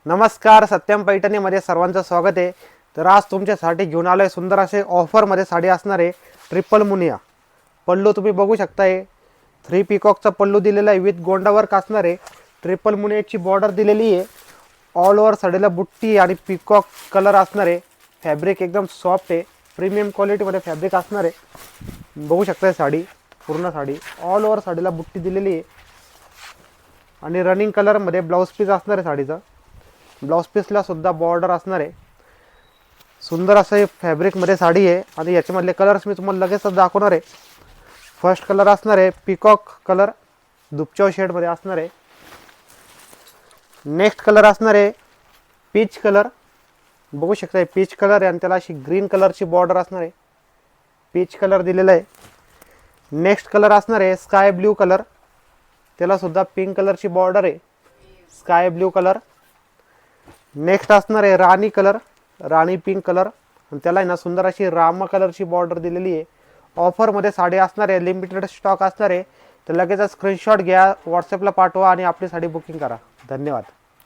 नमस्कार, सत्यम पैठणीमध्ये सर्वांचं स्वागत आहे। तर आज तुमच्यासाठी घेऊन आलोय सुंदर असे ऑफरमध्ये साडी असणार आहे। ट्रिपल मुनिया पल्लू तुम्ही बघू शकताय। 3 पिकॉकचा पल्लू दिलेला आहे विथ गोंडा वर्क असणार आहे। ट्रिपल मुनियाची बॉर्डर दिलेली आहे। ऑल ओव्हर साडीला बुट्टी आणि पिकॉक कलर असणार आहे। फॅब्रिक एकदम सॉफ्ट आहे, प्रीमियम क्वालिटीमध्ये फॅब्रिक असणार आहे। बघू शकताय साडी, पूर्ण साडी ऑल ओव्हर साडीला बुट्टी दिलेली आहे आणि रनिंग कलरमध्ये ब्लाउज पीस असणार आहे। साडीचा ब्लाउज पीसला सुद्धा बॉर्डर असणार आहे। सुंदर असं फॅब्रिकमध्ये साडी आहे आणि याच्यामधले कलर्स मी तुम्हाला लगेचच दाखवणार आहे। फर्स्ट कलर असणार आहे पिकॉक कलर, दुपचाव शेडमध्ये असणार आहे। नेक्स्ट कलर असणार आहे पीच कलर, बघू शकता पीच कलर आहे आणि त्याला अशी ग्रीन कलरची बॉर्डर असणार आहे। पीच कलर दिलेला आहे। नेक्स्ट कलर असणार आहे स्काय ब्ल्यू कलर, त्याला सुद्धा पिंक कलरची बॉर्डर आहे, स्काय ब्ल्यू कलर। नेक्स्ट असणार आहे राणी कलर, राणी पिंक कलर आणि त्याला आहे ना सुंदर अशी रामा कलरची बॉर्डर दिलेली आहे। ऑफरमध्ये साडी असणार आहे, लिमिटेड स्टॉक असणार आहे। तर लगेच स्क्रीनशॉट घ्या, व्हॉट्सअपला पाठवा आणि आपली साडी बुकिंग करा। धन्यवाद।